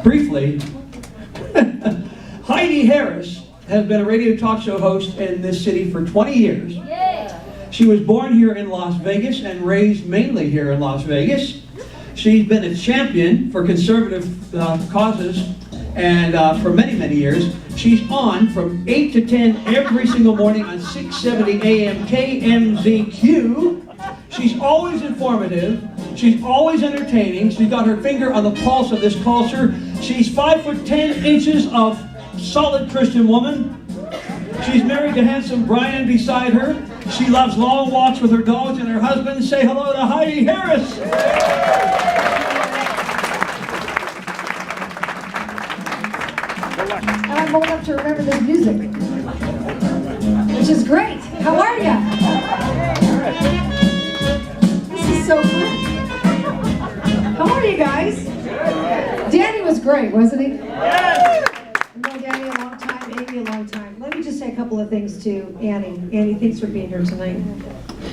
briefly, Heidi Harris has been a radio talk show host in this city for 20 years. She was born here in Las Vegas and raised mainly here in Las Vegas. She's been a champion for conservative causes and for many, many years. She's on from 8 to 10 every single morning on 670 AM KMZQ. She's always informative. She's always entertaining. She's got her finger on the pulse of this culture. She's 5'10" of solid Christian woman. She's married to handsome Brian beside her. She loves long walks with her dogs and her husband. Say hello to Heidi Harris. And I'm old enough to remember this music, which is great. How are ya? This is so fun. How are you guys? Danny was great, wasn't he? I've known Danny a long time, Amy a long time. Let me just say a couple of things to Annie. Annie, thanks for being here tonight.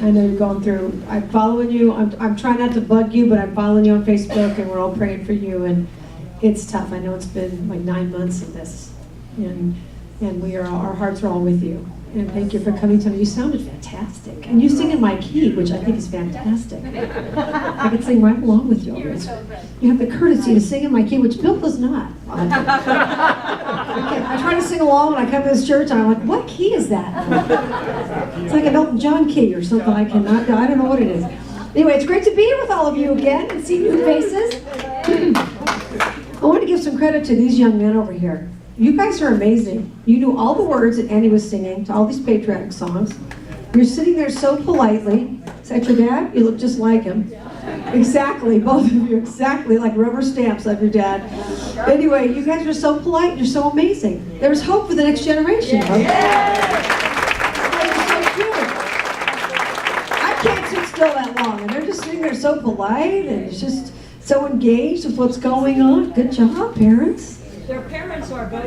I know you're going through. I'm following you. I'm trying not to bug you, but I'm following you on Facebook, and we're all praying for you. And it's tough. I know it's been like 9 months of this, and our hearts are all with you. And thank you for coming tonight. You sounded fantastic, and you sing in my key, which I think is fantastic. I could sing right along with you. You have the courtesy to sing in my key, which Bill does not. I try to sing along when I come to this church, and I'm like, what key is that? It's like an Elton John key or something. I cannot. I don't know what it is. Anyway, it's great to be here with all of you again and see new faces. I want to give some credit to these young men over here. You guys are amazing. You knew all the words that Annie was singing to all these patriotic songs. You're sitting there so politely. Is that your dad? You look just like him. Exactly, both of you, exactly like rubber stamps of your dad. Anyway, you guys are so polite. You're so amazing. There's hope for the next generation. Huh? I can't sit still that long, and they're just sitting there so polite and just so engaged with what's going on. Good job, parents. Their parents are both,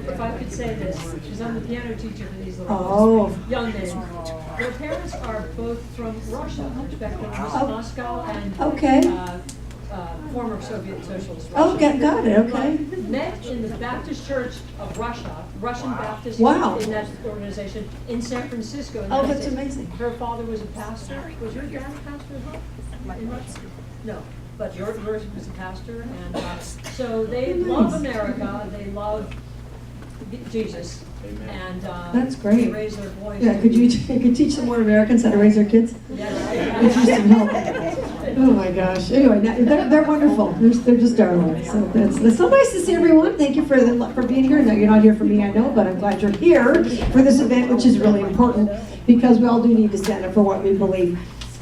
if I could say this, because I'm the piano teacher for these Oh. little young men. Their parents are both from Russia, respectively, Moscow and former Soviet Socialist Russia. Oh, got it, okay. Met in the Baptist Church of Russia, Russian Baptist Wow. in that organization, in San Francisco. Oh, that's amazing. Her father was a pastor. Was your dad a pastor as well? In Russia? No. But yours was a pastor, and so they love America, they love Jesus, and that's great. They raise their voice. Yeah, could you teach some more Americans how to raise their kids? Yes. Could you some help? Oh my gosh. Anyway, they're wonderful. They're just darling. So that's so nice to see everyone. Thank you for being here. No, you're not here for me, I know, but I'm glad you're here for this event, which is really important because we all do need to stand up for what we believe.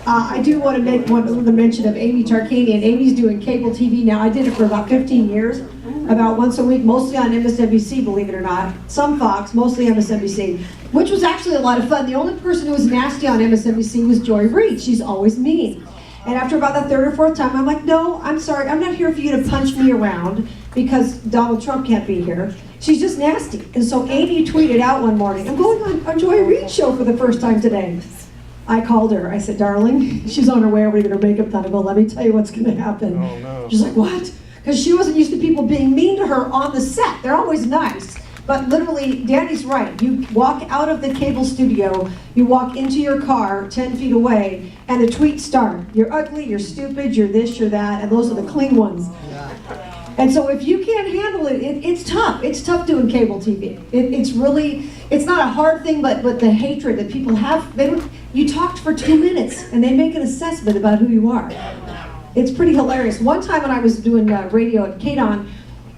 I do want to make the mention of Amy Tarkanian, and Amy's doing cable TV now. I did it for about 15 years, about once a week, mostly on MSNBC, believe it or not. Some Fox, mostly MSNBC, which was actually a lot of fun. The only person who was nasty on MSNBC was Joy Reid. She's always mean. And after about the third or fourth time, I'm like, no, I'm sorry. I'm not here for you to punch me around because Donald Trump can't be here. She's just nasty. And so Amy tweeted out one morning, I'm going on a Joy Reid show for the first time today. I called her. I said, darling, she's on her way over to get her makeup done. I go, let me tell you what's going to happen. Oh, no. She's like, what? Because she wasn't used to people being mean to her on the set. They're always nice. But literally, Danny's right. You walk out of the cable studio, you walk into your car 10 feet away, and the tweets start. You're ugly, you're stupid, you're this, you're that, and those are the clean ones. And so if you can't handle it, it's tough. It's tough doing cable TV. It's not a hard thing, but the hatred that people have, you talked for 2 minutes, and they make an assessment about who you are. It's pretty hilarious. One time when I was doing radio at KDON,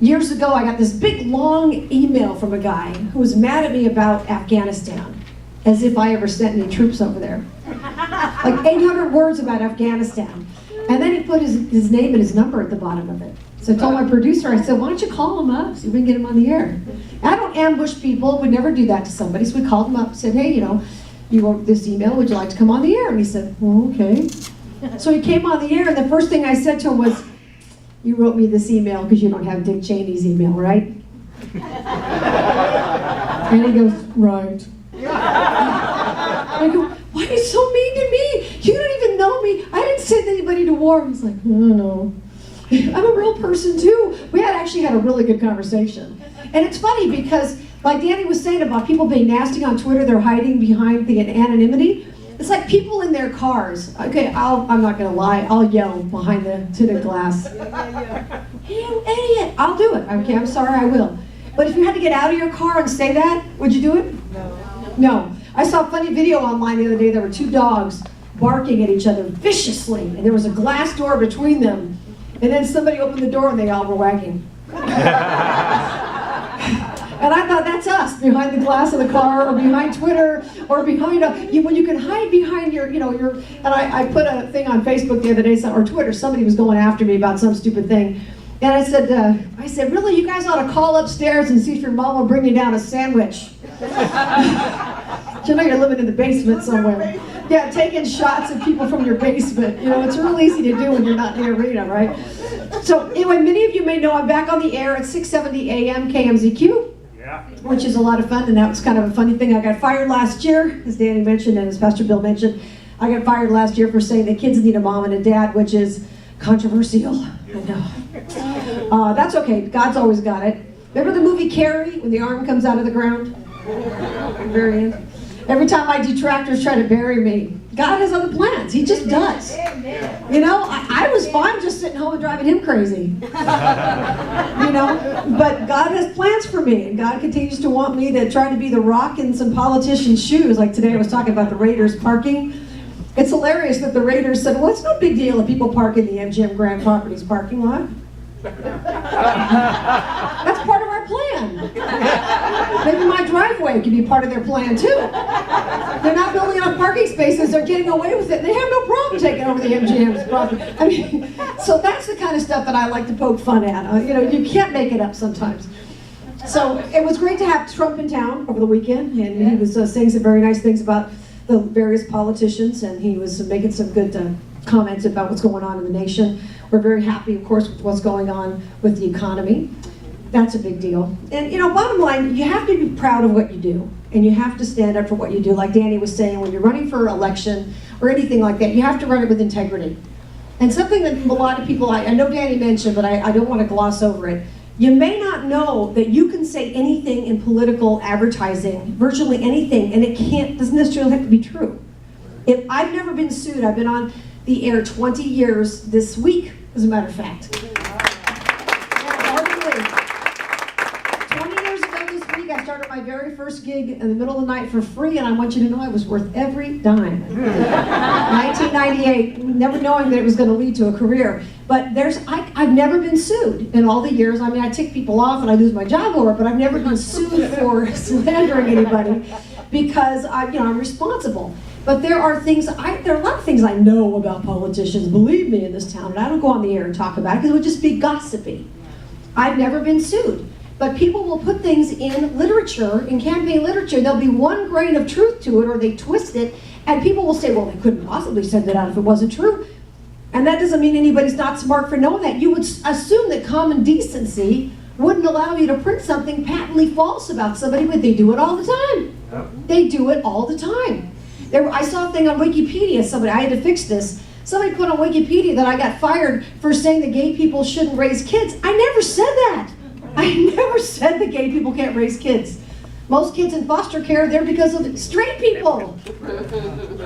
years ago, I got this big, long email from a guy who was mad at me about Afghanistan, as if I ever sent any troops over there. Like 800 words about Afghanistan. And then he put his name and his number at the bottom of it. So I told my producer, I said, why don't you call him up so we can get him on the air? I don't ambush people. We never do that to somebody. So we called him up and said, hey, you wrote this email. Would you like to come on the air? And he said, well, okay. So he came on the air, and the first thing I said to him was, you wrote me this email because you don't have Dick Cheney's email, right? And he goes, right. I go, why are you so mean to me? You don't even know me. I didn't send anybody to war. He's like, no. I'm a real person too. I actually had a really good conversation. And it's funny because, like Danny was saying about people being nasty on Twitter, they're hiding behind the anonymity. It's like people in their cars. Okay, I'm not gonna lie, I'll yell behind the tinted glass. Hey, you idiot! I'll do it. Okay, I'm sorry, I will. But if you had to get out of your car and say that, would you do it? No. I saw a funny video online the other day. There were two dogs barking at each other viciously, and there was a glass door between them. And then somebody opened the door and they all were wagging. And I thought, that's us, behind the glass of the car, or behind Twitter, or behind when you can hide behind your, and I put a thing on Facebook the other day, or Twitter, somebody was going after me about some stupid thing. And I said, really, you guys ought to call upstairs and see if your mom will bring you down a sandwich. You know you're living in the basement somewhere. Yeah, taking shots at people from your basement. It's real easy to do when you're not in the arena, right? So anyway, many of you may know I'm back on the air at 6:70 a.m. KMZQ. Which is a lot of fun, and that was kind of a funny thing. I got fired last year, as Danny mentioned and as Pastor Bill mentioned. I got fired last year for saying that kids need a mom and a dad, which is controversial. I know. That's okay. God's always got it. Remember the movie Carrie, when the arm comes out of the ground? At the very end. Every time my detractors try to bury me, God has other plans. He just does. I was fine just sitting home and driving him crazy. But God has plans for me, and God continues to want me to try to be the rock in some politicians' shoes. Like today I was talking about the Raiders parking. It's hilarious that the Raiders said, well, it's no big deal if people park in the MGM Grand Properties parking lot. That's part of our plan. Maybe my driveway could be part of their plan too. They're not building enough parking spaces, they're getting away with it. They have no problem taking over the MGM's property. So that's the kind of stuff that I like to poke fun at. You can't make it up sometimes. So it was great to have Trump in town over the weekend, and he was saying some very nice things about the various politicians, and he was making some good comments about what's going on in the nation. We're very happy, of course, with what's going on with the economy. That's a big deal. And bottom line, you have to be proud of what you do, and you have to stand up for what you do. Like Danny was saying, when you're running for election or anything like that, you have to run it with integrity. And something that a lot of people, I know Danny mentioned, but I don't want to gloss over it. You may not know that you can say anything in political advertising, virtually anything, and it doesn't necessarily have to be true. If I've never been sued, I've been on the air 20 years this week, as a matter of fact. 20 years ago this week, I started my very first gig in the middle of the night for free, and I want you to know I was worth every dime. 1998, never knowing that it was going to lead to a career. But I've never been sued in all the years. I tick people off and I lose my job over it, but I've never been sued for slandering anybody because I'm responsible. But there are a lot of things I know about politicians, believe me, in this town, and I don't go on the air and talk about it because it would just be gossipy. I've never been sued. But people will put things in literature, in campaign literature, there'll be one grain of truth to it, or they twist it, and people will say, well, they couldn't possibly send it out if it wasn't true. And that doesn't mean anybody's not smart for knowing that. You would assume that common decency wouldn't allow you to print something patently false about somebody, but they do it all the time. Yep. They do it all the time. I saw a thing on Wikipedia, I had to fix this. Somebody put on Wikipedia that I got fired for saying that gay people shouldn't raise kids. I never said that. I never said that gay people can't raise kids. Most kids in foster care are there because of straight people.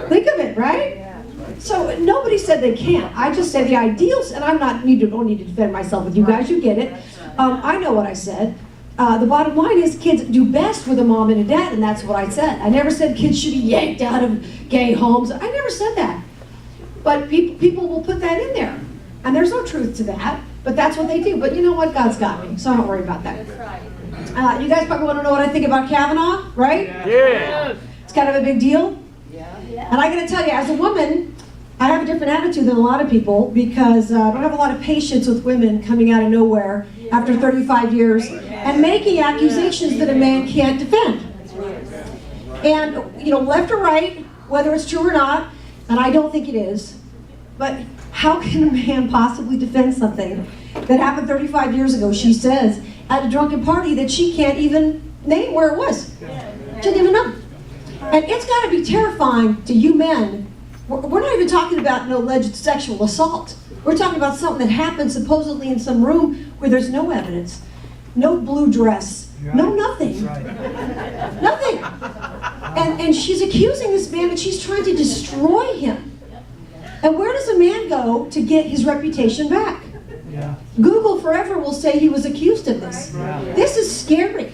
Think of it, right? So nobody said they can't. I just said the ideals, and don't need to defend myself with you guys, you get it. I know what I said. The bottom line is kids do best with a mom and a dad, and that's what I said. I never said kids should be yanked out of gay homes. I never said that. But people will put that in there. And there's no truth to that, but that's what they do. But you know what? God's got me, so I don't worry about that. You guys probably want to know what I think about Kavanaugh, right? Yeah. It's kind of a big deal. Yeah. And I got to tell you, as a woman, I have a different attitude than a lot of people because I don't have a lot of patience with women coming out of nowhere after 35 years and making accusations that a man can't defend. And, left or right, whether it's true or not, and I don't think it is, but how can a man possibly defend something that happened 35 years ago, she says, at a drunken party that she can't even name where it was? She didn't even know. And it's got to be terrifying to you men. We're not even talking about an alleged sexual assault. We're talking about something that happened supposedly in some room where there's no evidence, no blue dress, no nothing. Nothing. And she's accusing this man and she's trying to destroy him. And where does a man go to get his reputation back? Google forever will say he was accused of this. This is scary.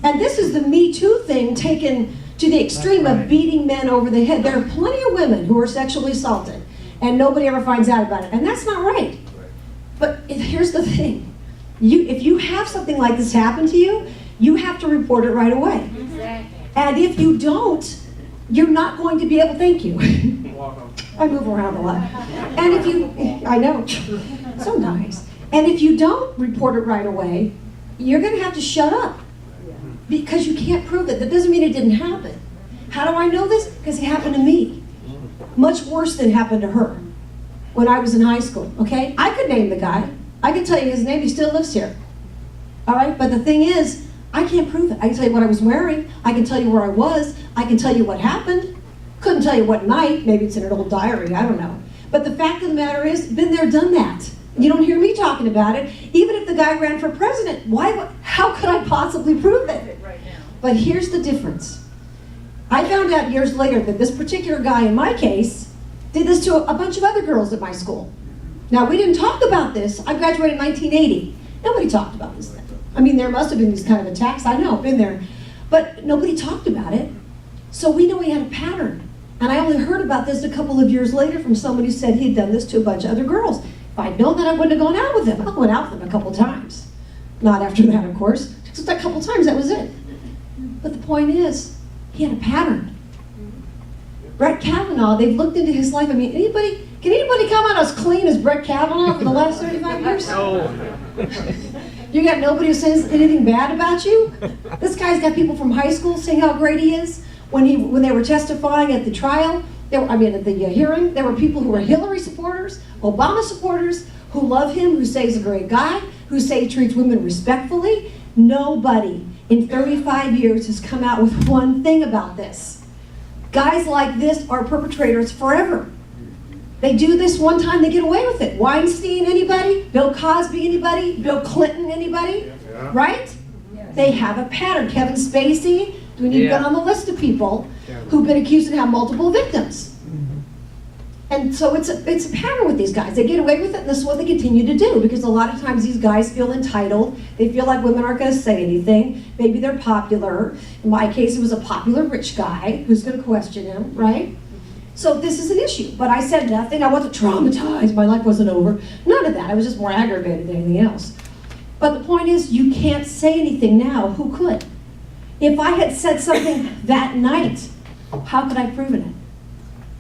And this is the Me Too thing taken to the extreme of beating men over the head. There are plenty of women who are sexually assaulted and nobody ever finds out about it. And that's not right. But here's the thing. If you have something like this happen to you, you have to report it right away. And if you don't, you're not going to be able, thank you. I move around a lot. And if you, I know, so nice. And if you don't report it right away, you're going to have to shut up because you can't prove it. That doesn't mean it didn't happen. How do I know this? Because it happened to me. Much worse than happened to her when I was in high school, okay? I could name the guy. I can tell you his name. He still lives here. All right? But the thing is, I can't prove it. I can tell you what I was wearing. I can tell you where I was. I can tell you what happened. Couldn't tell you what night. Maybe it's in an old diary. I don't know. But the fact of the matter is, been there, done that. You don't hear me talking about it. Even if the guy ran for president, how could I possibly prove it? But here's the difference. I found out years later that this particular guy in my case did this to a bunch of other girls at my school. Now, we didn't talk about this. I graduated in 1980. Nobody talked about this then. I mean, there must have been these kind of attacks. I know, been there. But nobody talked about it. So we know he had a pattern. And I only heard about this a couple of years later from somebody who said he'd done this to a bunch of other girls. If I'd known that, I wouldn't have gone out with him. I went out with him a couple times. Not after that, of course. Just a couple times, that was it. But the point is, he had a pattern. Brett Kavanaugh, they've looked into his life. I mean, can anybody come out as clean as Brett Kavanaugh for the last 35 years? No. You got nobody who says anything bad about you? This guy's got people from high school saying how great he is. When they were testifying at the trial, at the hearing, there were people who were Hillary supporters, Obama supporters, who love him, who say he's a great guy, who say he treats women respectfully. Nobody in 35 years has come out with one thing about this. Guys like this are perpetrators forever. They do this one time, they get away with it. Weinstein, anybody? Bill Cosby, anybody? Bill Clinton, anybody? Yeah. Right? Yes. They have a pattern. Kevin Spacey, we need to get on the list of people who've been accused and have multiple victims. And so it's a pattern with these guys. They get away with it, and this is what they continue to do, because a lot of times these guys feel entitled. They feel like women aren't going to say anything. Maybe they're popular. In my case, it was a popular rich guy who's going to question him, right? So this is an issue. But I said nothing. I wasn't traumatized. My life wasn't over. None of that. I was just more aggravated than anything else. But the point is, you can't say anything now. Who could? If I had said something that night, how could I have proven it?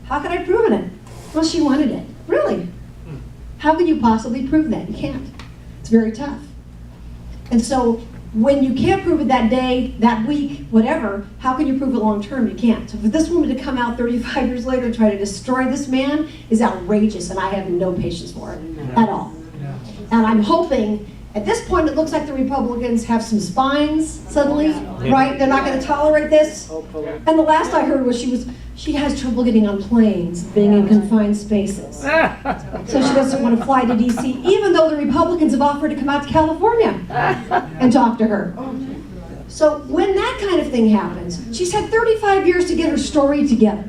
How could I have proven it? Well, she wanted it. Really? How can you possibly prove that? You can't. It's very tough. And so when you can't prove it that day, that week, whatever, how can you prove it long term? You can't. So for this woman to come out 35 years later and try to destroy this man is outrageous, and I have no patience for it at all. And I'm hoping, at this point, it looks like the Republicans have some spines suddenly, right? They're not going to tolerate this. And the last I heard was she has trouble getting on planes, being in confined spaces. So she doesn't want to fly to DC, even though the Republicans have offered to come out to California and talk to her. So when that kind of thing happens, she's had 35 years to get her story together.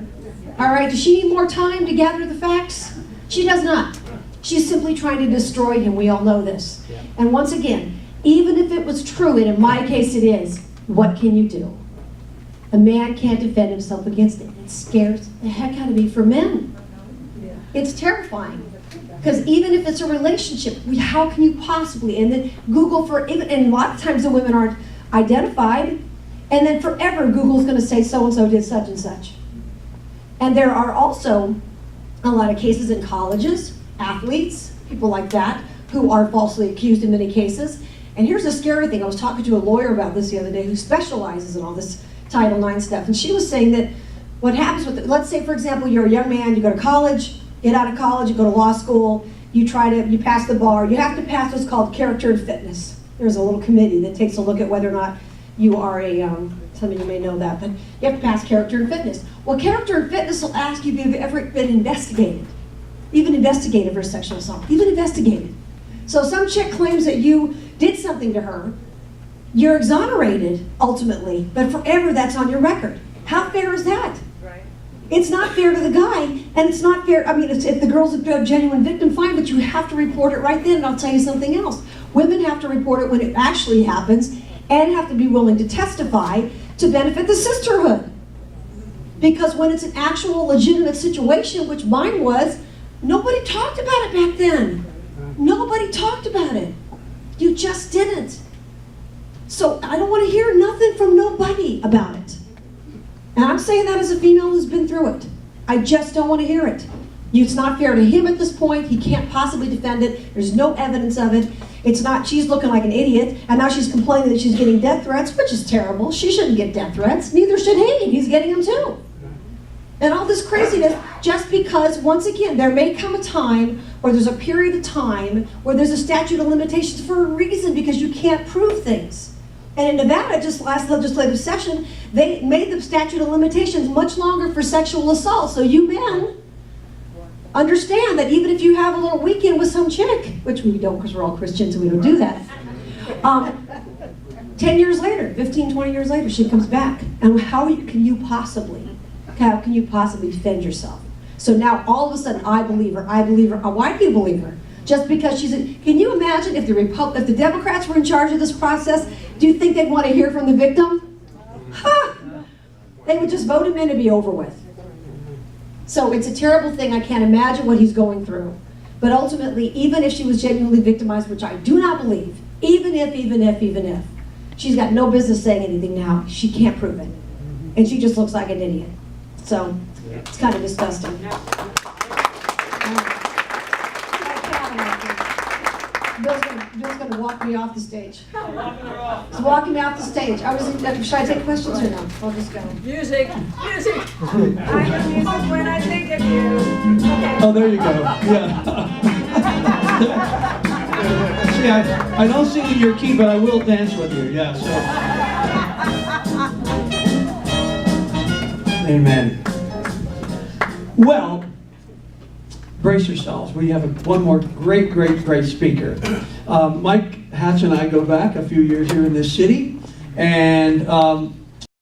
All right, does she need more time to gather the facts? She does not. She's simply trying to destroy him. We all know this. And once again, even if it was true, and in my case it is, what can you do? A man can't defend himself against it. It scares the heck out of me for men. It's terrifying. Because even if it's a relationship, how can you possibly? And then Google and a lot of times the women aren't identified, and then forever Google's going to say so-and-so did such and such. And there are also a lot of cases in colleges, athletes, people like that, who are falsely accused in many cases. And here's the scary thing. I was talking to a lawyer about this the other day who specializes in all this Title IX stuff, and she was saying that what happens with let's say, for example, you're a young man, you go to college, get out of college, you go to law school, you pass the bar, you have to pass what's called character and fitness. There's a little committee that takes a look at whether or not you are some of you may know that, but you have to pass character and fitness. Well, character and fitness will ask you if you've ever been investigated, even investigated for sexual assault, even investigated. So some chick claims that you did something to her, you're exonerated ultimately, but forever that's on your record. How fair is that? Right. It's not fair to the guy, and it's not fair, I mean, if the girl's a genuine victim, fine, but you have to report it right then, and I'll tell you something else. Women have to report it when it actually happens, and have to be willing to testify to benefit the sisterhood. Because when it's an actual legitimate situation, which mine was, nobody talked about it back then. Nobody talked about it. You just didn't. So I don't want to hear nothing from nobody about it. And I'm saying that as a female who's been through it. I just don't want to hear it. It's not fair to him at this point. He can't possibly defend it. There's no evidence of it. It's not, she's looking like an idiot, and now she's complaining that she's getting death threats, which is terrible. She shouldn't get death threats. Neither should he. He's getting them too. And all this craziness, just because, once again, there may come a time, or there's a period of time, where there's a statute of limitations for a reason, because you can't prove things. And in Nevada, just last legislative session, they made the statute of limitations much longer for sexual assault. So you men understand that even if you have a little weekend with some chick, which we don't because we're all Christians and we don't do that, 10 years later, 15, 20 years later, she comes back. And how can you possibly defend yourself? So now all of a sudden, I believe her. Why do you believe her? Just because she's a, can you imagine if the Democrats were in charge of this process, do you think they'd want to hear from the victim? Ha! They would just vote him in to be over with. So it's a terrible thing. I can't imagine what he's going through. But ultimately, even if she was genuinely victimized, which I do not believe, even if, she's got no business saying anything now. She can't prove it. And she just looks like an idiot. So it's kind of disgusting. Bill's going to walk me off the stage. He's walking me off the stage. Should I take questions or no? I'll just go. Music. I hear music when I think of you. Okay. Oh, there you go. Yeah. See, I don't sing in your key, but I will dance with you. Yeah. So. Amen. Well, brace yourselves. We have one more great speaker. Mike Hatch and I go back a few years here in this city, and